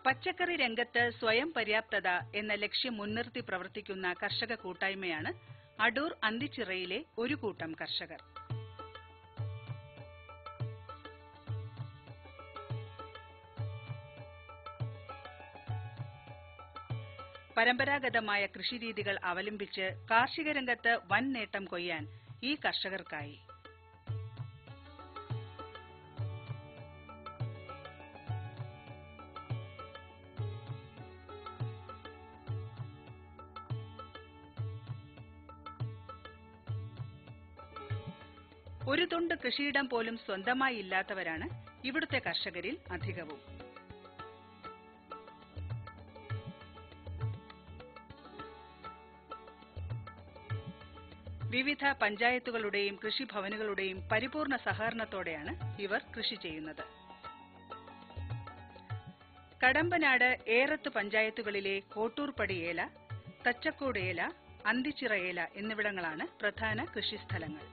പച്ചക്കറി രംഗത്ത് സ്വയം പര്യാപ്തത എന്ന ലക്ഷ്യം മുൻനിർത്തി പ്രവർത്തിക്കുന്ന കർഷക കൂട്ടായ്മയാണ് അടൂർ അന്തിച്ചിറയിലെ ഒരു കൂട്ടം കർഷകർ. പരമ്പരാഗതമായ കൃഷിരീതികൾ അവലംബിച്ച് കാർഷിക രംഗത്ത് വൻ നേട്ടം കൊയ്യാൻ ഈ കർഷകർക്കായി. ഒരു തുണ്ട് കൃഷിയിടം പോലും സ്വന്തമായി ഇല്ലാത്തവരാണ് ഇവിടുത്തെ കർഷകരിൽ അധികവും. വിവിധ പഞ്ചായത്തുകളുടെയും കൃഷിഭവനുകളുടെയും പരിപൂർണ സഹകരണത്തോടെയാണ് ഇവർ കൃഷി ചെയ്യുന്നത്. കടമ്പനാട്, ഏറത്ത് പഞ്ചായത്തുകളിലെ കോട്ടൂർപ്പടി ഏല, തച്ചക്കോട് ഏല, അന്തിച്ചിറ ഏല എന്നിവിടങ്ങളാണ് പ്രധാന കൃഷിസ്ഥലങ്ങൾ.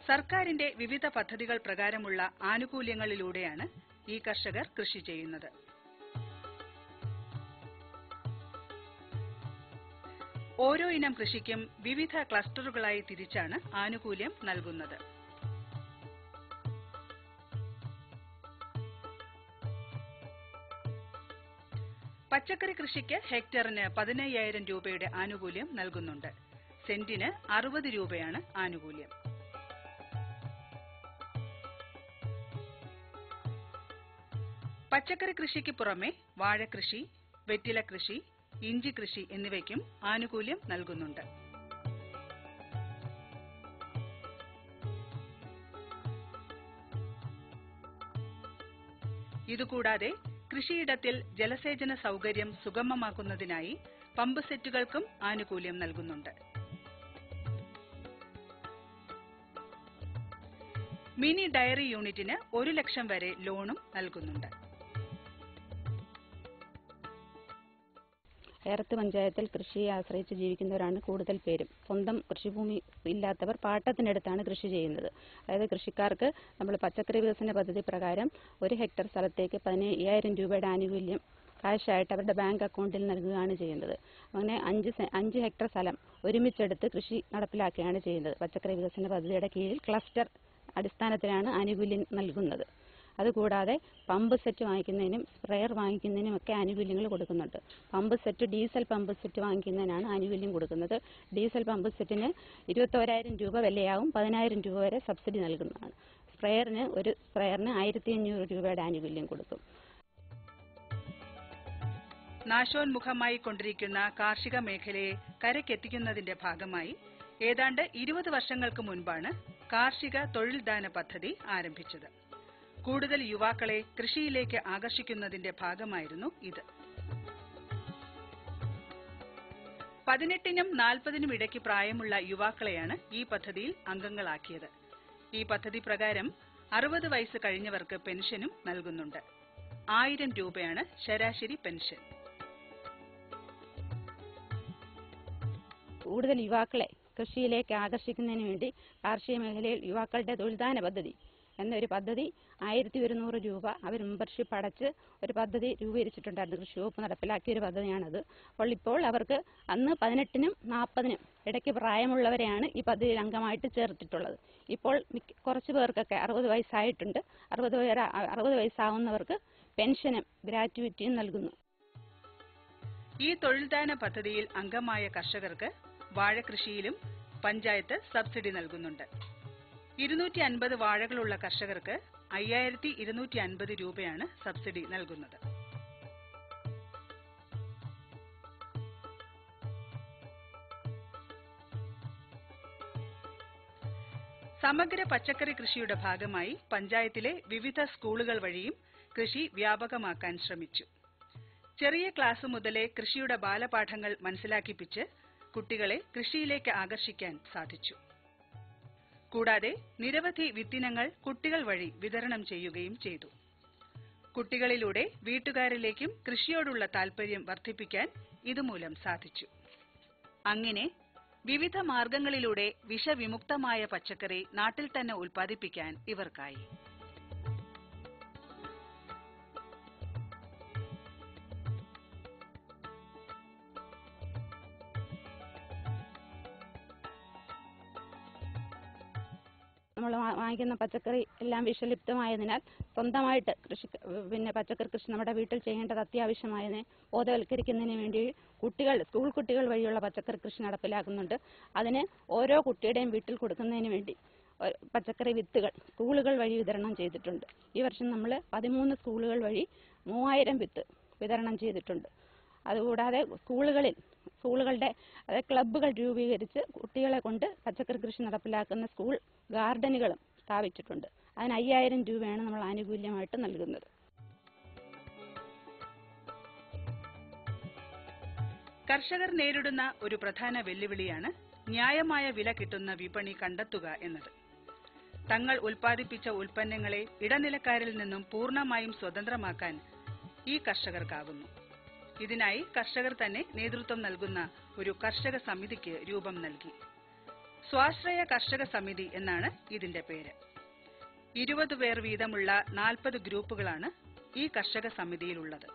സർക്കാരിന്റെ വിവിധ പദ്ധതികൾ പ്രകാരമുള്ള ആനുകൂല്യങ്ങളിലൂടെയാണ് ഈ കർഷകർ കൃഷി ചെയ്യുന്നത്. ഓരോ ഇനം കൃഷിക്കും വിവിധ ക്ലസ്റ്ററുകളായി തിരിച്ചാണ് ആനുകൂല്യം നൽകുന്നത്. പച്ചക്കറി കൃഷിക്ക് ഹെക്ടറിന് 15,000 രൂപയുടെ ആനുകൂല്യം നൽകുന്നുണ്ട്. സെന്റിന് 60 രൂപയാണ് ആനുകൂല്യം. പച്ചക്കറി കൃഷിക്ക് പുറമെ വാഴകൃഷി, വെറ്റില കൃഷി, ഇഞ്ചി കൃഷി എന്നിവയ്ക്കും ആനുകൂല്യം നൽകുന്നുണ്ട്. ഇതുകൂടാതെ കൃഷിയിടത്തിൽ ജലസേചന സൗകര്യം സുഗമമാക്കുന്നതിനായി പമ്പ് സെറ്റുകൾക്കും ആനുകൂല്യം നൽകുന്നുണ്ട്. മിനി ഡയറി യൂണിറ്റിന് 1 ലക്ഷം വരെ ലോണും നൽകുന്നുണ്ട്. ഏറത്ത് പഞ്ചായത്തിൽ കൃഷിയെ ആശ്രയിച്ച് ജീവിക്കുന്നവരാണ് കൂടുതൽ പേരും. സ്വന്തം കൃഷിഭൂമി ഇല്ലാത്തവർ പാട്ടത്തിനടുത്താണ് കൃഷി ചെയ്യുന്നത്. അതായത് കൃഷിക്കാർക്ക് നമ്മൾ പച്ചക്കറി വികസന പദ്ധതി പ്രകാരം 1 ഹെക്ടർ സ്ഥലത്തേക്ക് 15,000 രൂപയുടെ ആനുകൂല്യം കാശായിട്ട് അവരുടെ ബാങ്ക് അക്കൗണ്ടിൽ നൽകുകയാണ് ചെയ്യുന്നത്. അങ്ങനെ 5 ഹെക്ടർ സ്ഥലം ഒരുമിച്ചെടുത്ത് കൃഷി നടപ്പിലാക്കുകയാണ് ചെയ്യുന്നത്. പച്ചക്കറി വികസന പദ്ധതിയുടെ കീഴിൽ ക്ലസ്റ്റർ അടിസ്ഥാനത്തിലാണ് ആനുകൂല്യം നൽകുന്നത്. അതുകൂടാതെ പമ്പ് സെറ്റ് വാങ്ങിക്കുന്നതിനും സ്പ്രെയർ വാങ്ങിക്കുന്നതിനും ഒക്കെ ആനുകൂല്യങ്ങൾ കൊടുക്കുന്നുണ്ട്. Pump set, diesel pump set വാങ്ങിക്കുന്നതിനാണ് ആനുകൂല്യം കൊടുക്കുന്നത്. ഡീസൽ പമ്പ് സെറ്റിന് 21,000 രൂപ വിലയാവും, 10,000 രൂപ വരെ സബ്സിഡി നൽകുന്നതാണ്. ഒരു സ്പ്രെയറിന് 1,500 രൂപയുടെ ആനുകൂല്യം കൊടുക്കും. നാശോന്മുഖമായി കൊണ്ടിരിക്കുന്ന കാർഷിക മേഖലയെ കരക്കെത്തിക്കുന്നതിന്റെ ഭാഗമായി ഏതാണ്ട് 20 വർഷങ്ങൾക്ക് മുൻപാണ് കാർഷിക തൊഴിൽദാന പദ്ധതി ആരംഭിച്ചത്. കൂടുതൽ യുവാക്കളെ കൃഷിയിലേക്ക് ആകർഷിക്കുന്നതിന്റെ ഭാഗമായിരുന്നു ഇത്. 18നും 40നും ഇടയ്ക്ക് പ്രായമുള്ള യുവാക്കളെയാണ് ഈ പദ്ധതിയിൽ അംഗങ്ങളാക്കിയത്. ഈ പദ്ധതി പ്രകാരം 60 വയസ്സ് കഴിഞ്ഞവർക്ക് പെൻഷനും നൽകുന്നുണ്ട്. 1000 രൂപയാണ് ശരാശരി പെൻഷൻ. കൂടുതൽ യുവാക്കളെ കൃഷിയിലേക്ക് ആകർഷിക്കുന്നതിന് വേണ്ടി കാർഷിക മേഖലയിൽ യുവാക്കളുടെ തൊഴിൽദാന പദ്ധതി എന്നൊരു പദ്ധതി 1100 രൂപ അവർ മെമ്പർഷിപ്പ് അടച്ച് ഒരു പദ്ധതി രൂപീകരിച്ചിട്ടുണ്ടായിരുന്നു. കൃഷി വകുപ്പ് നടപ്പിലാക്കിയ ഒരു പദ്ധതിയാണത്. അപ്പോൾ ഇപ്പോൾ അവർക്ക് അന്ന് 18നും 40നും ഇടയ്ക്ക് പ്രായമുള്ളവരെയാണ് ഈ പദ്ധതിയിൽ അംഗമായിട്ട് ചേർത്തിട്ടുള്ളത്. ഇപ്പോൾ കുറച്ച് പേർക്കൊക്കെ 60 വയസ്സായിട്ടുണ്ട്. 60 വയസ്സാവുന്നവർക്ക് പെൻഷനും ഗ്രാറ്റുവിറ്റിയും നൽകുന്നു. ഈ തൊഴിൽദാന പദ്ധതിയിൽ അംഗമായ കർഷകർക്ക് വാഴകൃഷിയിലും പഞ്ചായത്ത് സബ്സിഡി നൽകുന്നുണ്ട്. 250 വാഴകളുള്ള കർഷകർക്ക് 5250 രൂപയാണ് സബ്സിഡി നൽകുന്നത്. സമഗ്ര പച്ചക്കറി കൃഷിയുടെ ഭാഗമായി പഞ്ചായത്തിലെ വിവിധ സ്കൂളുകൾ വഴിയും കൃഷി വ്യാപകമാക്കാൻ ശ്രമിച്ചു. ചെറിയ ക്ലാസ് മുതലേ കൃഷിയുടെ ബാലപാഠങ്ങൾ മനസ്സിലാക്കിപ്പിച്ച് കുട്ടികളെ കൃഷിയിലേക്ക് ആകർഷിക്കാൻ സാധിച്ചു. കൂടാതെ നിരവധി വിത്തിനങ്ങൾ കുട്ടികൾ വഴി വിതരണം ചെയ്യുകയും ചെയ്തു. കുട്ടികളിലൂടെ വീട്ടുകാരിലേക്കും കൃഷിയോടുള്ള താൽപര്യം വർദ്ധിപ്പിക്കാൻ ഇതുമൂലം സാധിച്ചു. അങ്ങനെ വിവിധ മാർഗങ്ങളിലൂടെ വിഷവിമുക്തമായ പച്ചക്കറി നാട്ടിൽ തന്നെ ഉൽപ്പാദിപ്പിക്കാൻ ഇവർക്കായി. നമ്മൾ വാങ്ങിക്കുന്ന പച്ചക്കറി എല്ലാം വിഷലിപ്തമായതിനാൽ സ്വന്തമായിട്ട് പച്ചക്കറി കൃഷി നമ്മുടെ വീട്ടിൽ ചെയ്യേണ്ടത് അത്യാവശ്യമായതിനെ ബോധവൽക്കരിക്കുന്നതിന് വേണ്ടി സ്കൂൾ കുട്ടികൾ വഴിയുള്ള പച്ചക്കറി കൃഷി നടപ്പിലാക്കുന്നുണ്ട്. അതിന് ഓരോ കുട്ടിയുടെയും വീട്ടിൽ കൊടുക്കുന്നതിന് വേണ്ടി പച്ചക്കറി വിത്തുകൾ സ്കൂളുകൾ വഴി വിതരണം ചെയ്തിട്ടുണ്ട്. ഈ വർഷം നമ്മൾ 13 സ്കൂളുകൾ വഴി 3000 വിത്ത് വിതരണം ചെയ്തിട്ടുണ്ട്. അതുകൂടാതെ സ്കൂളുകളുടെ ക്ലബ്ബുകൾ രൂപീകരിച്ച് കുട്ടികളെ കൊണ്ട് പച്ചക്കറി കൃഷി നടപ്പിലാക്കുന്ന സ്കൂൾ ഗാർഡനുകളും സ്ഥാപിച്ചിട്ടുണ്ട്. അതിന് 5000 രൂപയാണ് നമ്മൾ ആനുകൂല്യമായിട്ട് നൽകുന്നത്. കർഷകർ നേരിടുന്ന ഒരു പ്രധാന വെല്ലുവിളിയാണ് ന്യായമായ വില കിട്ടുന്ന വിപണി കണ്ടെത്തുക എന്നത്. തങ്ങൾ ഉൽപ്പാദിപ്പിച്ച ഉൽപ്പന്നങ്ങളെ ഇടനിലക്കാരിൽ നിന്നും പൂർണ്ണമായും സ്വതന്ത്രമാക്കാൻ ഈ കർഷകർക്കാകുന്നു. ഇതിനായി കർഷകർ തന്നെ നേതൃത്വം നൽകുന്ന ഒരു കർഷക സമിതിക്ക് രൂപം നൽകി. സ്വാശ്രയ കർഷക സമിതി എന്നാണ് ഇതിന്റെ പേര്. 20 പേർ വീതമുള്ള 40 ഗ്രൂപ്പുകളാണ് ഈ കർഷക സമിതിയിലുള്ളത്.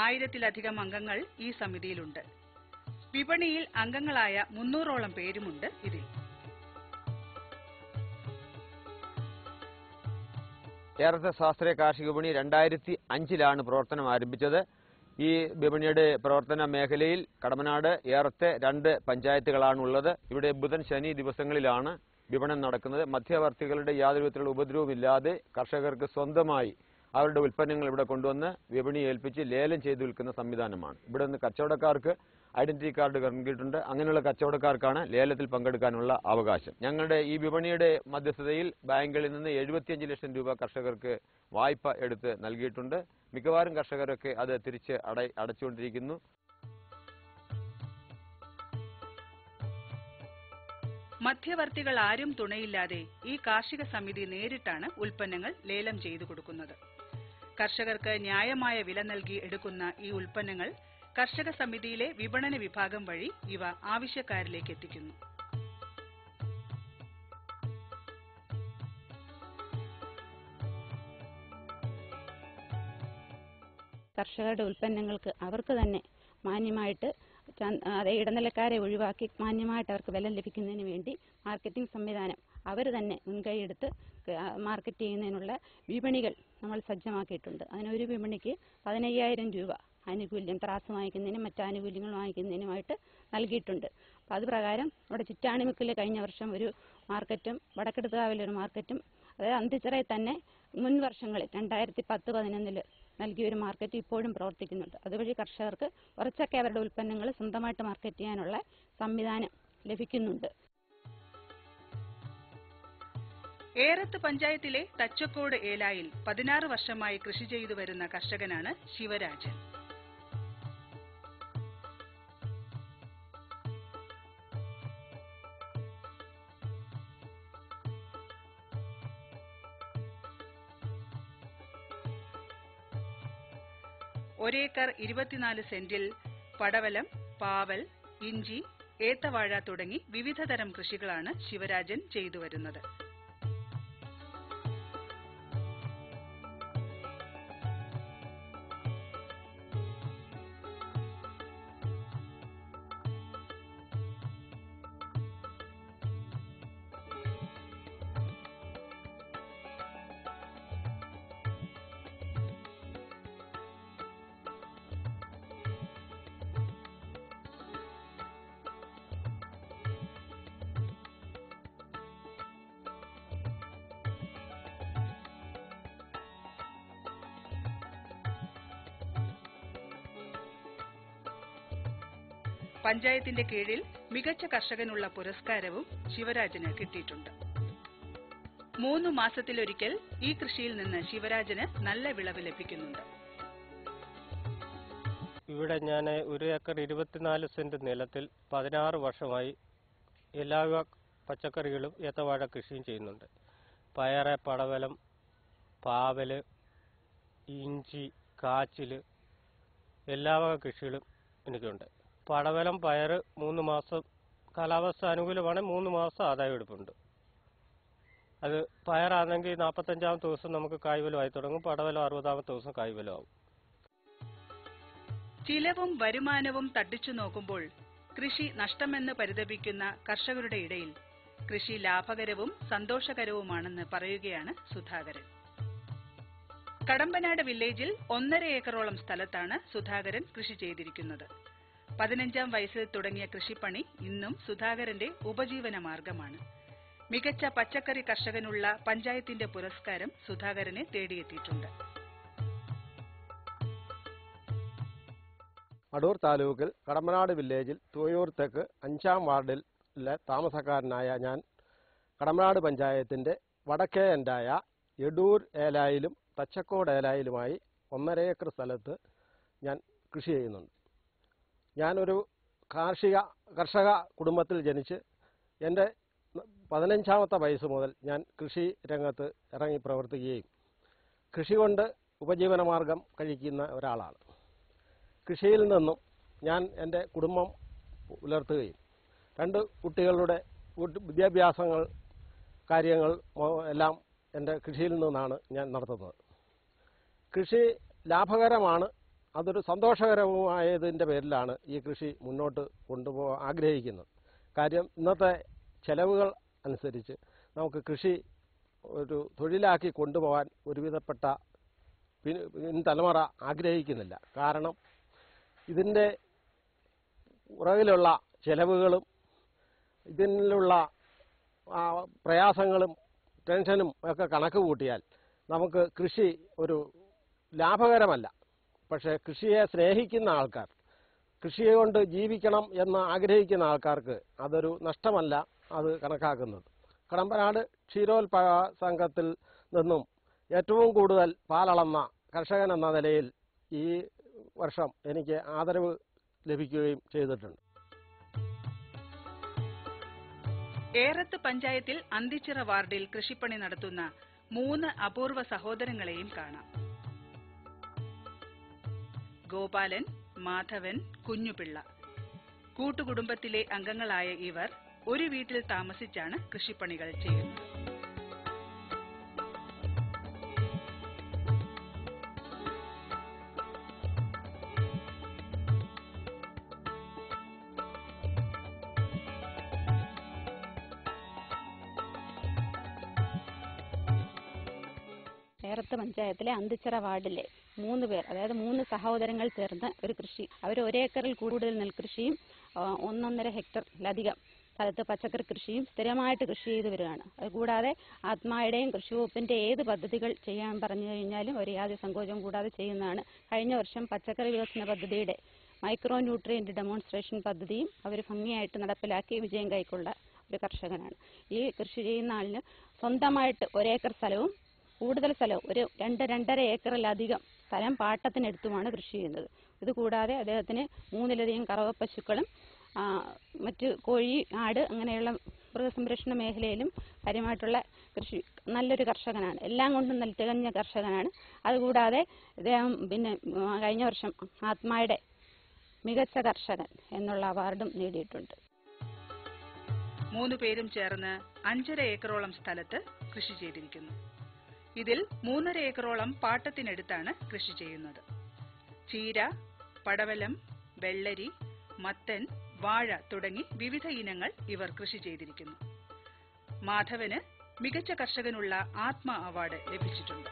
1000-ലധികം അംഗങ്ങൾ ഈ സമിതിയിലുണ്ട്. വിപണിയിൽ അംഗങ്ങളായ 300ഓളം പേരുമുണ്ട് ഇതിൽ. ഏറത്തെ സ്വാശ്രയ കാർഷിക വിപണി 2005-ലാണ് പ്രവർത്തനം ആരംഭിച്ചത്. ഈ വിപണിയുടെ പ്രവർത്തന മേഖലയിൽ കടമനാട്, ഏറത്തെ 2 പഞ്ചായത്തുകളാണുള്ളത്. ഇവിടെ ബുധൻ, ശനി ദിവസങ്ങളിലാണ് വിപണനം നടക്കുന്നത്. മധ്യവർത്തികളുടെ യാതൊരു വിധത്തിലുള്ള ഉപദ്രവമില്ലാതെ കർഷകർക്ക് സ്വന്തമായി അവരുടെ ഉൽപ്പന്നങ്ങൾ ഇവിടെ കൊണ്ടുവന്ന് വിപണി ഏൽപ്പിച്ച് ലേലം ചെയ്ത് വിൽക്കുന്ന സംവിധാനമാണ്. ഇവിടെ നിന്ന് കച്ചവടക്കാർക്ക് ഐഡന്റിറ്റി കാർഡ് നൽകിയിട്ടുണ്ട്. അങ്ങനെയുള്ള കച്ചവടക്കാർക്കാണ് ലേലത്തിൽ പങ്കെടുക്കാനുള്ള അവകാശം. ഞങ്ങളുടെ ഈ വിപണിയുടെ മധ്യസ്ഥതയിൽ ബാങ്കുകളിൽ നിന്ന് 75 ലക്ഷം രൂപ കർഷകർക്ക് വായ്പ എടുത്ത് നൽകിയിട്ടുണ്ട്. മിക്കവാറും കർഷകരൊക്കെ അത് തിരിച്ച് അടച്ചുകൊണ്ടിരിക്കുന്നു. മധ്യവർത്തികൾ ആരും തുണയില്ലാതെ ഈ കാർഷിക സമിതി നേരിട്ടാണ് ഉൽപ്പന്നങ്ങൾ ലേലം ചെയ്തു കൊടുക്കുന്നത്. കർഷകർക്ക് ന്യായമായ വില നൽകി എടുക്കുന്ന ഈ ഉൽപ്പന്നങ്ങൾ കർഷക സമിതിയിലെ വിപണന വിഭാഗം വഴി ഇവ ആവശ്യക്കാരിലേക്ക് എത്തിക്കുന്നു. കർഷകരുടെ ഉൽപ്പന്നങ്ങൾക്ക് അവർക്ക് തന്നെ മാന്യമായിട്ട് ഇടനിലക്കാരെ ഒഴിവാക്കി മാന്യമായിട്ട് അവർക്ക് വില ലഭിക്കുന്നതിന് വേണ്ടി മാർക്കറ്റിംഗ് സംവിധാനം അവർ തന്നെ മുൻകൈയെടുത്ത് മാർക്കറ്റ് ചെയ്യുന്നതിനുള്ള വിപണികൾ നമ്മൾ സജ്ജമാക്കിയിട്ടുണ്ട്. അതിനൊരു വിപണിക്ക് 15000 രൂപ ആനുകൂല്യം ത്രാസ് വാങ്ങിക്കുന്നതിനും മറ്റാനുകൂല്യങ്ങൾ വാങ്ങിക്കുന്നതിനുമായിട്ട് നൽകിയിട്ടുണ്ട്. അപ്പോൾ അത് പ്രകാരം നമ്മുടെ ചിറ്റാണിമുക്കിൽ കഴിഞ്ഞ വർഷം ഒരു മാർക്കറ്റും വടക്കെടുത്തുകാവിലൊരു മാർക്കറ്റും, അതായത് അന്തിച്ചിറയിൽ തന്നെ മുൻ വർഷങ്ങളിൽ 2010-11 നൽകിയൊരു മാർക്കറ്റ് ഇപ്പോഴും പ്രവർത്തിക്കുന്നുണ്ട്. അതുവഴി കർഷകർക്ക് കുറച്ചൊക്കെ അവരുടെ ഉൽപ്പന്നങ്ങൾ സ്വന്തമായിട്ട് മാർക്കറ്റ് ചെയ്യാനുള്ള സംവിധാനം ലഭിക്കുന്നുണ്ട്. ഏറത്ത് പഞ്ചായത്തിലെ തച്ചക്കോട് ഏലായിൽ 16 വർഷമായി കൃഷി ചെയ്തു വരുന്ന കർഷകനാണ് ശിവരാജൻ. ഒരേക്കർ 24 സെന്റിൽ പടവലം, പാവൽ, ഇഞ്ചി, ഏത്തവാഴ തുടങ്ങി വിവിധ തരം കൃഷികളാണ് ശിവരാജൻ ചെയ്തു വരുന്നത്. പഞ്ചായത്തിന്റെ കീഴിൽ മികച്ച കർഷകനുള്ള പുരസ്കാരവും ശിവരാജന് കിട്ടിയിട്ടുണ്ട്. 3 മാസത്തിലൊരിക്കൽ ഈ കൃഷിയിൽ നിന്ന് ശിവരാജന് നല്ല വിളവ് ലഭിക്കുന്നുണ്ട്. ഇവിടെ ഞാൻ 1 ഏക്കർ 24 സെന്റ് നിലത്തിൽ 16 വർഷമായി എല്ലാവിധ പച്ചക്കറികളും ഏത്തവാഴ കൃഷിയും ചെയ്യുന്നുണ്ട്. പയറ്, പടവലം, പാവല്, ഇഞ്ചി, കാച്ചില് എല്ലാ വക കൃഷികളും എനിക്കുണ്ട്. പടവലം, പയറ് 3 മാസം കാലാവസ്ഥ അനുകൂലമാണെങ്കിൽ 3 മാസം ആദായം എടുപ്പുണ്ട്. അത് പയറാണെങ്കിൽ 45-ാമത്തെ ദിവസം നമുക്ക് കായ്വലമായി തുടങ്ങും. പടവലം 60-ാമത്തെ ദിവസം കായ്വലമാവും. ചിലവും വരുമാനവും തട്ടിച്ചു നോക്കുമ്പോൾ കൃഷി നഷ്ടമെന്ന് പരിതപിക്കുന്ന കർഷകരുടെ ഇടയിൽ കൃഷി ലാഭകരവും സന്തോഷകരവുമാണെന്ന് പറയുകയാണ് സുധാകരൻ. കടമ്പനാട് വില്ലേജിൽ 1.5 ഏക്കറോളം സ്ഥലത്താണ് സുധാകരൻ കൃഷി ചെയ്തിരിക്കുന്നത്. 15-ാം വയസ്സിൽ തുടങ്ങിയ കൃഷിപ്പണി ഇന്നും സുധാകരന്റെ ഉപജീവന മാർഗമാണ്. മികച്ച പച്ചക്കറി കർഷകനുള്ള പഞ്ചായത്തിന്റെ പുരസ്കാരം സുധാകരനെ തേടിയെത്തിയിട്ടുണ്ട്. അടൂർ താലൂക്കിൽ കടമ്പനാട് വില്ലേജിൽ തുവയൂർ തെക്ക് 5-ാം വാർഡിലെ താമസക്കാരനായ ഞാൻ കടമ്പനാട് പഞ്ചായത്തിന്റെ വടക്കേ എൻഡായ എടൂർ ഏലായിലും തച്ചക്കോട് ഏലായിലുമായി 1.5 ഏക്കർ സ്ഥലത്ത് ഞാൻ കൃഷി ചെയ്യുന്നുണ്ട്. ഞാനൊരു കർഷക കുടുംബത്തിൽ ജനിച്ച് എൻ്റെ 15-ാമത്തെ വയസ്സ് മുതൽ ഞാൻ കൃഷി രംഗത്ത് ഇറങ്ങി പ്രവർത്തിക്കുകയും കൃഷി കൊണ്ട് ഉപജീവനമാർഗം കഴിക്കുന്ന ഒരാളാണ്. കൃഷിയിൽ നിന്നും ഞാൻ എൻ്റെ കുടുംബം പുലർത്തുകയും 2 കുട്ടികളുടെ വിദ്യാഭ്യാസങ്ങൾ കാര്യങ്ങൾ എല്ലാം എൻ്റെ കൃഷിയിൽ നിന്നാണ് ഞാൻ നടത്തുന്നത്. കൃഷി ലാഭകരമാണ്, അതൊരു സന്തോഷകരമായതിൻ്റെ പേരിലാണ് ഈ കൃഷി മുന്നോട്ട് കൊണ്ടുപോകാൻ ആഗ്രഹിക്കുന്നത്. കാര്യം ഇന്നത്തെ ചെലവുകൾ അനുസരിച്ച് നമുക്ക് കൃഷി ഒരു തൊഴിലാക്കി കൊണ്ടുപോകാൻ ഒരുവിധപ്പെട്ട തലമുറ ആഗ്രഹിക്കുന്നില്ല. കാരണം ഇതിൻ്റെ പുറകിലുള്ള ചെലവുകളും ഇതിനുള്ള പ്രയാസങ്ങളും ടെൻഷനും ഒക്കെ കണക്ക് കൂട്ടിയാൽ നമുക്ക് കൃഷി ഒരു ലാഭകരമല്ല. പക്ഷേ കൃഷിയെ സ്നേഹിക്കുന്ന ആൾക്കാർ, കൃഷിയെ കൊണ്ട് ജീവിക്കണം എന്ന് ആഗ്രഹിക്കുന്ന ആൾക്കാർക്ക് അതൊരു നഷ്ടമല്ല അത് കണക്കാക്കുന്നത്. കടമ്പനാട് ക്ഷീരോത്പാദക സംഘത്തിൽ നിന്നും ഏറ്റവും കൂടുതൽ പാലളന്ന കർഷകൻ എന്ന നിലയിൽ ഈ വർഷം എനിക്ക് ആദരവ് ലഭിക്കുകയും ചെയ്തിട്ടുണ്ട്. ഏറത്ത് പഞ്ചായത്തിൽ അന്തിച്ചിറ വാർഡിൽ കൃഷിപ്പണി നടത്തുന്ന 3 അപൂർവ സഹോദരങ്ങളെയും കാണാം. ഗോപാലൻ, മാധവൻ, കുഞ്ഞുപിള്ള. കൂട്ടുകുടുംബത്തിലെ അംഗങ്ങളായ ഇവർ ഒരു വീട്ടിൽ താമസിച്ചാണ് കൃഷിപ്പണികൾ ചെയ്യുന്നത്. ഏറത്ത് പഞ്ചായത്തിലെ അന്തിച്ചിറ വാർഡിലെ 3 പേർ, അതായത് 3 സഹോദരങ്ങൾ ചേർന്ന് ഒരു കൃഷി. അവർ 1 ഏക്കറിൽ കൂടുതൽ നെൽകൃഷിയും 1.5 ഹെക്ടറിലധികം സ്ഥലത്ത് പച്ചക്കറി കൃഷിയും സ്ഥിരമായിട്ട് കൃഷി ചെയ്തു വരികയാണ്. അതുകൂടാതെ ആത്മായുടെയും കൃഷി വകുപ്പിന്റെ ഏത് പദ്ധതികൾ ചെയ്യാൻ പറഞ്ഞു കഴിഞ്ഞാലും ഒരു യാതൊരു സങ്കോചം കൂടാതെ ചെയ്യുന്നതാണ്. കഴിഞ്ഞ വർഷം പച്ചക്കറി വികസന പദ്ധതിയുടെ മൈക്രോ ന്യൂട്രിയന്റ് ഡെമോൺസ്ട്രേഷൻ പദ്ധതിയും അവർ ഭംഗിയായിട്ട് നടപ്പിലാക്കി വിജയം കൈക്കൊണ്ട ഒരു കർഷകനാണ്. ഈ കൃഷി ചെയ്യുന്ന ആളിന് സ്വന്തമായിട്ട് 1 ഏക്കർ സ്ഥലവും കൂടുതൽ സ്ഥലവും ഒരു 2-2.5 ഏക്കറിലധികം സ്ഥലം പാട്ടത്തിനെടുത്തുമാണ് കൃഷി ചെയ്യുന്നത്. ഇതുകൂടാതെ അദ്ദേഹത്തിന് 3-ലധികം കറവ പശുക്കളും മറ്റ് കോഴി, ആട് അങ്ങനെയുള്ള മൃഗസംരക്ഷണ മേഖലയിലും കാര്യമായിട്ടുള്ള കൃഷി. നല്ലൊരു കർഷകനാണ്, എല്ലാം കൊണ്ടും നല്ല തികഞ്ഞ കർഷകനാണ്. അതുകൂടാതെ അദ്ദേഹം കഴിഞ്ഞ വർഷം ആത്മായുടെ മികച്ച കർഷകൻ എന്നുള്ള അവാർഡും നേടിയിട്ടുണ്ട്. 3 പേരും ചേർന്ന് 5.5 ഏക്കറോളം സ്ഥലത്ത് കൃഷി ചെയ്തിരിക്കുന്നു. ഇതിൽ 3.5 ഏക്കറോളം പാട്ടത്തിനെടുത്താണ് കൃഷി ചെയ്യുന്നത്. ചീര, പടവലം, വെള്ളരി, മത്തൻ, വാഴ തുടങ്ങി വിവിധ ഇനങ്ങൾ ഇവർ കൃഷി ചെയ്തിരിക്കുന്നു. മാധവന് മികച്ച കർഷകനുള്ള ആത്മ അവാർഡ് ലഭിച്ചിട്ടുണ്ട്.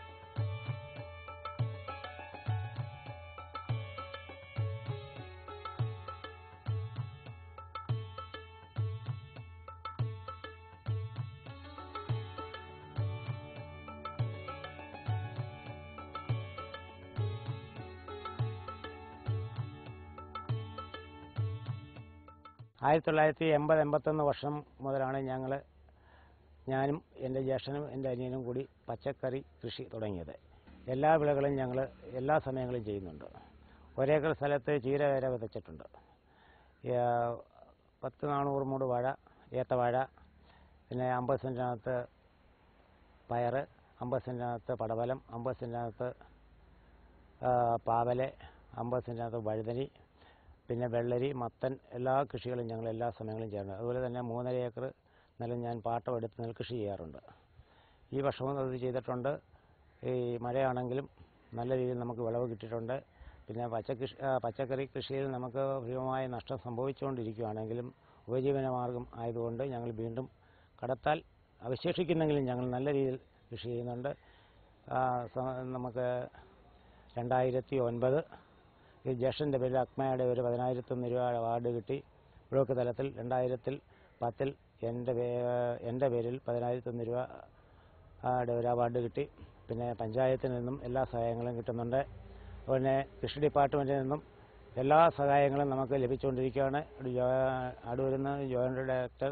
1980-81 വർഷം മുതലാണ് ഞാനും എൻ്റെ ജ്യേഷ്ഠനും എൻ്റെ അനിയനും കൂടി പച്ചക്കറി കൃഷി തുടങ്ങിയത്. എല്ലാ വിളകളും ഞങ്ങൾ എല്ലാ സമയങ്ങളിലും ചെയ്യുന്നുണ്ട്. ഒരേക്കർ സ്ഥലത്ത് ചീര വരെ വിതച്ചിട്ടുണ്ട്. 10-400 മൂട് വാഴ, ഏത്തവാഴ, പിന്നെ 50 സെൻറ്റിനകത്ത് പയർ, 50 സെൻറ്റിനകത്ത് പടവലം, 50 സെൻറ്റിനകത്ത് പാവല്, 50 സെൻറ്റിനകത്ത് വഴുതനി, പിന്നെ വെള്ളരി, മത്തൻ, എല്ലാ കൃഷികളും ഞങ്ങൾ എല്ലാ സമയങ്ങളിലും ചെയ്യാറുണ്ട്. അതുപോലെ തന്നെ 3.5 ഏക്കർ നിലം ഞാൻ പാട്ടമെടുത്ത് നെൽകൃഷി ചെയ്യാറുണ്ട്. ഈ വർഷവും അത് ചെയ്തിട്ടുണ്ട്. ഈ മഴയാണെങ്കിലും നല്ല രീതിയിൽ നമുക്ക് വിളവ് കിട്ടിയിട്ടുണ്ട്. പിന്നെ പച്ചക്കറി കൃഷിയിൽ നമുക്ക് ഭീമമായ നഷ്ടം സംഭവിച്ചുകൊണ്ടിരിക്കുകയാണെങ്കിലും ഉപജീവന മാർഗം ആയതുകൊണ്ട് ഞങ്ങൾ വീണ്ടും കടത്താൽ അവശേഷിക്കുന്നെങ്കിലും ഞങ്ങൾ നല്ല രീതിയിൽ കൃഷി ചെയ്യുന്നുണ്ട്. നമുക്ക് 2009 ഈ ജ്യേഷ്ഠൻ്റെ പേരിൽ അക്മയുടെ ഒരു 10,001 രൂപ അവാർഡ് കിട്ടി. ബ്ലോക്ക് തലത്തിൽ 2010 എൻ്റെ പേരിൽ 10,001 രൂപയുടെ ഒരു അവാർഡ് കിട്ടി. പിന്നെ പഞ്ചായത്തിൽ നിന്നും എല്ലാ സഹായങ്ങളും കിട്ടുന്നുണ്ട്. പിന്നെ കൃഷി ഡിപ്പാർട്ട്മെൻറ്റിൽ നിന്നും എല്ലാ സഹായങ്ങളും നമുക്ക് ലഭിച്ചുകൊണ്ടിരിക്കുകയാണ്. അടൂരിൽ നിന്ന് ജോയിൻ്റ് ഡയറക്ടർ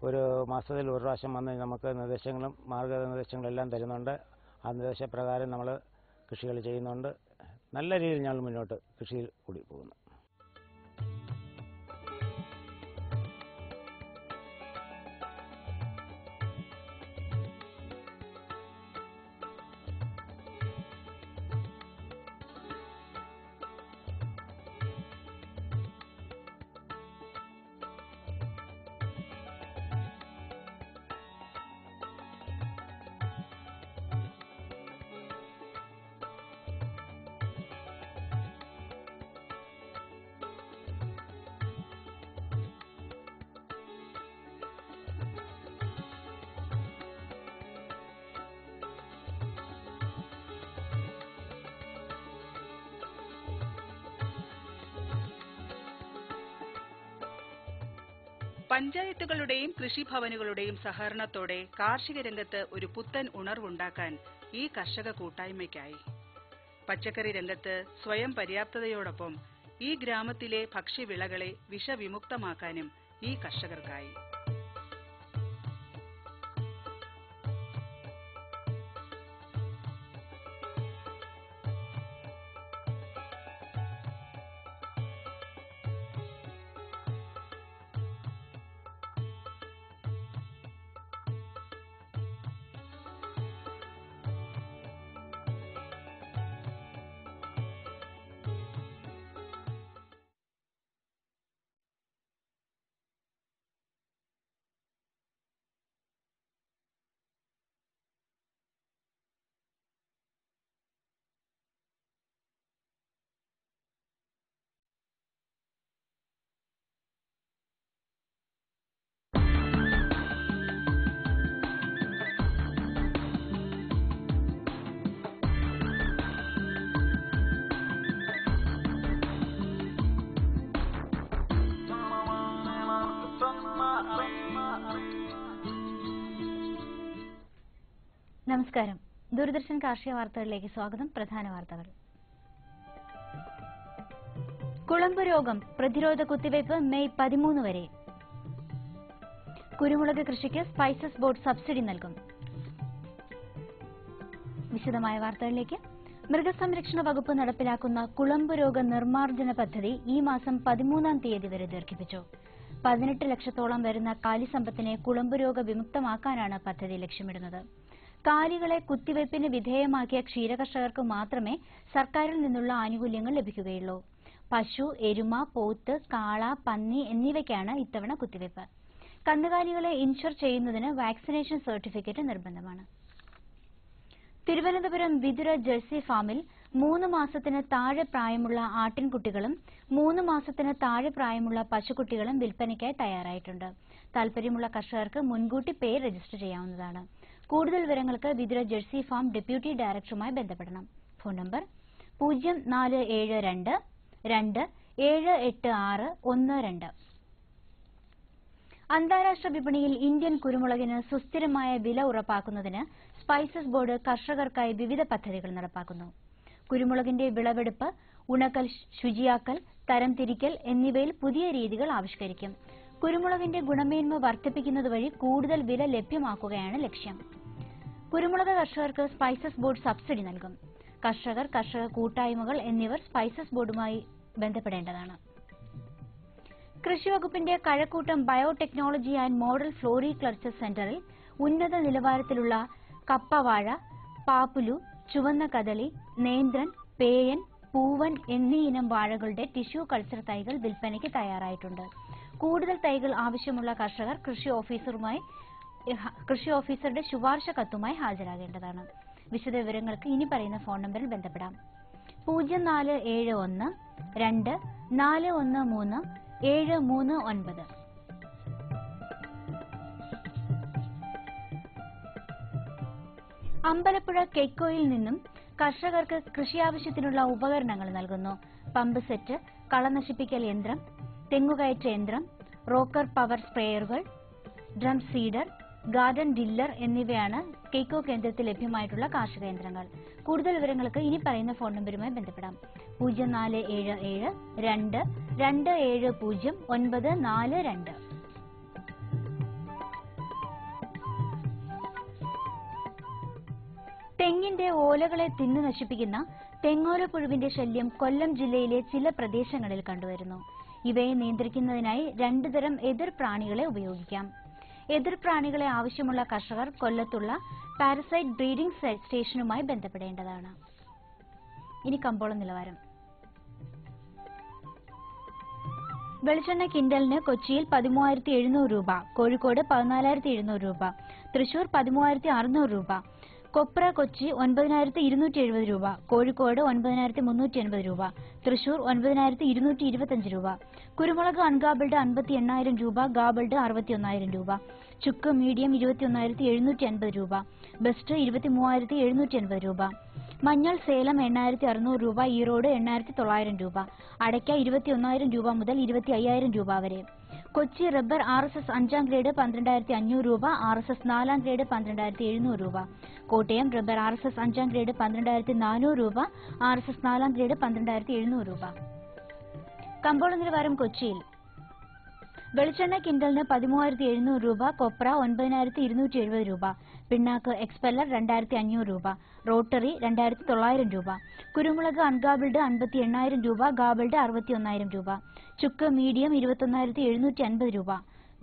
ഒരു മാസത്തിൽ ഒരു പ്രാവശ്യം വന്ന് നമുക്ക് നിർദ്ദേശങ്ങളും മാർഗ്ഗനിർദ്ദേശങ്ങളും എല്ലാം തരുന്നുണ്ട്. ആ നിർദ്ദേശപ്രകാരം നമ്മൾ കൃഷികൾ ചെയ്യുന്നുണ്ട്. നല്ല രീതിയിൽ ഞങ്ങൾ മുന്നോട്ട് കൃഷിയിൽ കൂടി പോകുന്നു. പഞ്ചായത്തുകളുടെയും കൃഷിഭവനുകളുടെയും സഹകരണത്തോടെ കാർഷിക രംഗത്ത് ഒരു പുത്തൻ ഉണർവുണ്ടാക്കാൻ ഈ കർഷക കൂട്ടായ്മയ്ക്കായി. പച്ചക്കറി രംഗത്ത് സ്വയം പര്യാപ്തതയോടൊപ്പം ഈ ഗ്രാമത്തിലെ ഭക്ഷ്യവിളകളെ വിഷവിമുക്തമാക്കാനും ഈ കർഷകർക്കായി. നമസ്കാരം. ദൂരദർശൻ കാർഷിക വാർത്തകളിലേക്ക് സ്വാഗതം. പ്രധാന വാർത്തകൾ. കുളമ്പ് രോഗം പ്രതിരോധ കുത്തിവയ്പ് മെയ് 13 വരെ. കുരുമുളക് കൃഷിക്ക് സ്പൈസസ് ബോർഡ് സബ്സിഡി നൽകും. വിശദമായ വാർത്തകളിലേക്ക്. മൃഗസംരക്ഷണ വകുപ്പ് നടപ്പിലാക്കുന്ന കുളമ്പ് രോഗ നിർമ്മാർജ്ജന പദ്ധതി ഈ മാസം 13-ാം തീയതി വരെ ദീർഘിപ്പിച്ചു. 18 ലക്ഷത്തോളം വരുന്ന കാലിസമ്പത്തിനെ കുളമ്പ് രോഗ വിമുക്തമാക്കാനാണ് പദ്ധതി ലക്ഷ്യമിടുന്നത്. കാലികളെ കുത്തിവയ്പ്പിന് വിധേയമാക്കിയ ക്ഷീരകർഷകർക്ക് മാത്രമേ സർക്കാരിൽ നിന്നുള്ള ആനുകൂല്യങ്ങൾ ലഭിക്കുകയുള്ളൂ. പശു, എരുമ, പോത്ത്, കാള, പന്നി എന്നിവയ്ക്കാണ് ഇത്തവണ കുത്തിവയ്പ്. കന്നുകാലികളെ ഇൻഷുർ ചെയ്യുന്നതിന് വാക്സിനേഷൻ സർട്ടിഫിക്കറ്റ് നിർബന്ധമാണ്. തിരുവനന്തപുരം വിതുര ജേഴ്സി ഫാമിൽ 3 മാസത്തിന് താഴെ പ്രായമുള്ള ആട്ടിൻകുട്ടികളും 3 മാസത്തിന് താഴെ പ്രായമുള്ള പശുക്കുട്ടികളും വിൽപ്പനയ്ക്കായി തയ്യാറായിട്ടുണ്ട്. താൽപര്യമുള്ള കർഷകർക്ക് മുൻകൂട്ടി പേര് രജിസ്റ്റർ ചെയ്യാവുന്നതാണ്. കൂടുതൽ വിവരങ്ങൾക്ക് വിതുര ജേഴ്സി ഫാം ഡെപ്യൂട്ടി ഡയറക്ടറുമായി ബന്ധപ്പെടണം. Phone number 0472 278612. അന്താരാഷ്ട്ര വിപണിയിൽ ഇന്ത്യൻ കുരുമുളകിന് സുസ്ഥിരമായ വില ഉറപ്പാക്കുന്നതിന് സ്പൈസസ് ബോർഡ് കർഷകർക്കായി വിവിധ പദ്ധതികൾ നടപ്പാക്കുന്നു. കുരുമുളകിന്റെ വിളവെടുപ്പ്, ഉണക്കൽ, ശുചിയാക്കൽ, തരംതിരിക്കൽ എന്നിവയിൽ പുതിയ രീതികൾ ആവിഷ്കരിക്കും. കുരുമുളകിന്റെ ഗുണമേന്മ വർദ്ധിപ്പിക്കുന്നതുവഴി കൂടുതൽ വില ലഭ്യമാക്കുകയാണ് ലക്ഷ്യം. കുരുമുളക് കർഷകർക്ക് സ്പൈസസ് ബോർഡ് സബ്സിഡി നൽകും. കർഷക കൂട്ടായ്മകൾ എന്നിവർ സ്പൈസസ് ബോർഡുമായി ബന്ധപ്പെടേണ്ടതാണ്. കൃഷിവകുപ്പിന്റെ Kazhakkoottam biotechnology and model floriculture സെന്ററിൽ ഉന്നത നിലവാരത്തിലുള്ള കപ്പവാഴ, പാപ്പുലു, ചുവന്ന കദളി, നേന്ത്രൻ, പേയൻ, പൂവൻ എന്നീ ഇനം വാഴകളുടെ ടിഷ്യൂ കൾച്ചർ തൈകൾ വിൽപ്പനയ്ക്ക് തയ്യാറായിട്ടുണ്ട്. കൂടുതൽ തൈകൾ ആവശ്യമുള്ള കർഷകർ കൃഷി ഓഫീസറുടെ ശുപാർശ കത്തുമായി ഹാജരാകേണ്ടതാണ്. വിശദവിവരങ്ങൾക്ക് ഇനി പറയുന്ന ഫോൺ നമ്പറിൽ ബന്ധപ്പെടാം. 0471 2 413 739. അമ്പലപ്പുഴ കെയ്ക്കോയിൽ നിന്നും കർഷകർക്ക് കൃഷിയാവശ്യത്തിനുള്ള ഉപകരണങ്ങൾ നൽകുന്നു. പമ്പ് സെറ്റ്, കളനശിപ്പിക്കൽ യന്ത്രം, തെങ്ങുകയറ്റ യന്ത്രം, റോക്കർ പവർ സ്പ്രേയറുകൾ, ഡ്രം സീഡർ, ഗാർഡൻ ഡില്ലർ എന്നിവയാണ് കെയ്ക്കോ കേന്ദ്രത്തിൽ ലഭ്യമായിട്ടുള്ള കാർഷിക യന്ത്രങ്ങൾ. കൂടുതൽ വിവരങ്ങൾക്ക് ഇനി പറയുന്ന ഫോൺ നമ്പറുമായി ബന്ധപ്പെടാം. 0477 2 270 942. തെങ്ങിന്റെ ഓലകളെ തിന്നു നശിപ്പിക്കുന്ന തെങ്ങോലപ്പുഴുവിന്റെ ശല്യം കൊല്ലം ജില്ലയിലെ ചില പ്രദേശങ്ങളിൽ കണ്ടുവരുന്നു. ഇവയെ നിയന്ത്രിക്കുന്നതിനായി 2 തരം എതിർപ്രാണികളെ ഉപയോഗിക്കാം. എതിർപ്രാണികളെ ആവശ്യമുള്ള കർഷകർ കൊല്ലത്തുള്ള പാരസൈറ്റ് ബ്രീഡിംഗ് സ്റ്റേഷനുമായി ബന്ധപ്പെടേണ്ടതാണ്. ഇനി കമ്പോളം നിലവാരം. വെളിച്ചെണ്ണ കിൻഡലിന് കൊച്ചിയിൽ 13,700 രൂപ, കോഴിക്കോട് 14,700 രൂപ, തൃശൂർ 13,600 രൂപ. കൊപ്ര കൊച്ചി 9,270 രൂപ, കോഴിക്കോട് 9,380 രൂപ, തൃശൂർ 9,225 രൂപ. കുരുമുളക് അൺഗാബിൾഡ് 58,000 രൂപ, ഗാബിൾഡ് 61,000 രൂപ. ചുക്ക് മീഡിയം 21,750 രൂപ, ബെസ്റ്റ് 23,780 രൂപ. മഞ്ഞൾ സേലം 8,600 രൂപ, ഈറോഡ് 8,900 രൂപ. അടയ്ക്ക 21,000 രൂപ മുതൽ 25,000 രൂപ വരെ. കൊച്ചി റബ്ബർ RSS 5ാം ഗ്രേഡ് 12,500 രൂപ, RSS 4ാം ഗ്രേഡ് 12,700 രൂപ. കോട്ടയം റബ്ബർ RSS 5ാം ഗ്രേഡ് 12,400 രൂപ, RSS 4ാം ഗ്രേഡ് 12,700 രൂപ. കമ്പോള നിലവാരം കൊച്ചിയിൽ. വെളിച്ചെണ്ണ കിൻഡലിന് 13,700 രൂപ, കൊപ്ര 9,270 രൂപ, പിണ്ണാക്ക് എക്സ്പെല്ലർ 2,500 രൂപ, റോട്ടറി 2,900 രൂപ. കുരുമുളക് അൺഗാബിൾഡ് 58,000 രൂപ, ഗാബിൾഡ് 61,000 രൂപ. ചുക്ക് മീഡിയം 21,750 രൂപ,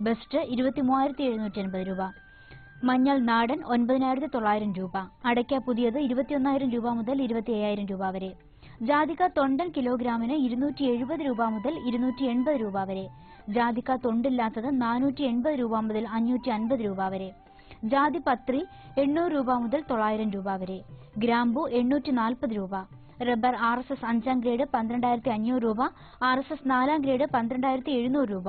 ബെസ്റ്റ് 23,750 രൂപ. മഞ്ഞൾ നാടൻ 9,900 രൂപ. അടയ്ക്ക പുതിയത് 21,000 രൂപ മുതൽ 25,000 രൂപ വരെ. ജാതിക്ക തൊണ്ടൻ കിലോഗ്രാമിന് 270 രൂപ മുതൽ 280 രൂപ വരെ. ജാതിക്ക തൊണ്ടില്ലാത്തത് 480 രൂപ മുതൽ 550 രൂപ വരെ. ജാതി പത്രി 800 രൂപ മുതൽ 900 രൂപ വരെ. ഗ്രാമ്പു 840 രൂപ. റബ്ബർ RSS 5ാം ഗ്രേഡ് 12,500 രൂപ, RSS 4ാം ഗ്രേഡ് 12,700 രൂപ.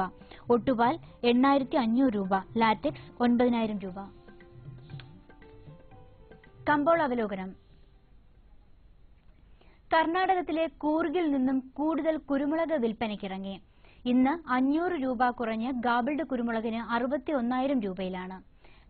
ഒട്ടുപാൽ 8,500 രൂപ, ലാറ്റക്സ് 9,000 രൂപ. കമ്പോള അവലോകനം. കർണാടകത്തിലെ കൂർഗിൽ നിന്നും കൂടുതൽ കുരുമുളക് വിൽപ്പനയ്ക്കിറങ്ങി. ഇന്ന് 500 രൂപ കുറഞ്ഞ് ഗാബിൾഡ് കുരുമുളകിന് 61,000 രൂപയിലാണ്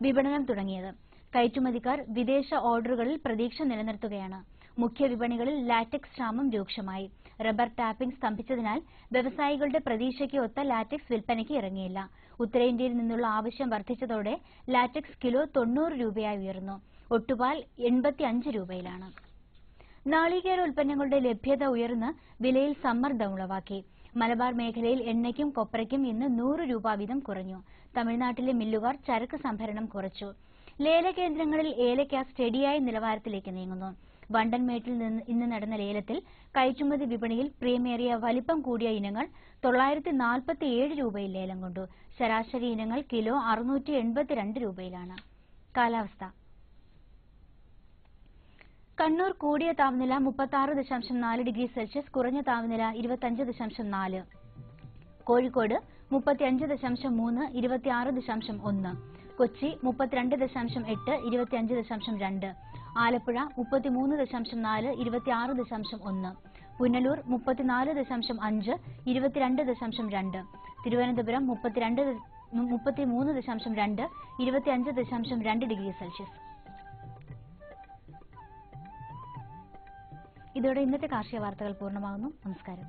വിപണനം തുടങ്ങിയത്. കയറ്റുമതിക്കാർ വിദേശ ഓർഡറുകളിൽ പ്രതീക്ഷ നിലനിർത്തുകയാണ്. മുഖ്യ വിപണികളിൽ ലാറ്റക്സ് ക്ഷാമം രൂക്ഷമായി. റബ്ബർ ടാപ്പിംഗ് സ്തംഭിച്ചതിനാൽ വ്യവസായികളുടെ പ്രതീക്ഷയ്ക്ക് ഒത്ത ലാറ്റക്സ് വിൽപ്പനയ്ക്ക് ഇറങ്ങിയില്ല. ഉത്തരേന്ത്യയിൽ നിന്നുള്ള ആവശ്യം വർദ്ധിച്ചതോടെ ലാറ്റക്സ് കിലോ 90 രൂപയായി ഉയർന്നു. ഒട്ടുപാൽ 85 രൂപയിലാണ്. നാളികേര ഉൽപ്പന്നങ്ങളുടെ ലഭ്യത ഉയർന്ന് വിലയിൽ സമ്മർദ്ദം ഉളവാക്കി. മലബാർ മേഖലയിൽ എണ്ണയ്ക്കും കൊപ്രയ്ക്കും ഇന്ന് 100 രൂപ വീതം കുറഞ്ഞു. തമിഴ്നാട്ടിലെ മില്ലുകാർ ചരക്ക് സംഭരണം കുറച്ചു. ലേലകേന്ദ്രങ്ങളിൽ ഏലക്ക സ്റ്റഡിയായ നിലവാരത്തിലേക്ക് നീങ്ങുന്നു. വണ്ടൻമേട്ടിൽ നിന്ന് ഇന്ന് നടന്ന ലേലത്തിൽ കയറ്റുമതി വിപണിയിൽ പ്രീമിയറിയ വലിപ്പം കൂടിയ ഇനങ്ങൾ 947 രൂപയിൽ ലേലം കൊണ്ടു. ശരാശരി ഇനങ്ങൾ കിലോ 682 രൂപയിലാണ്. കാലാവസ്ഥ. കണ്ണൂർ കൂടിയ താപനില 36.4 ഡിഗ്രി സെൽഷ്യസ്, കുറഞ്ഞ താപനില 25.4. കോഴിക്കോട് 35.3, 26.1. കൊച്ചി 32.8, 25.2. ആലപ്പുഴ 33.4, 26.1. പുനലൂർ 34.5, 22.2. Thiruvananthapuram 33.2, 25.2 degree Celsius. ഇതോടെ ഇന്നത്തെ കാർഷിക വാർത്തകൾ പൂർണ്ണമാകുന്നു. നമസ്കാരം.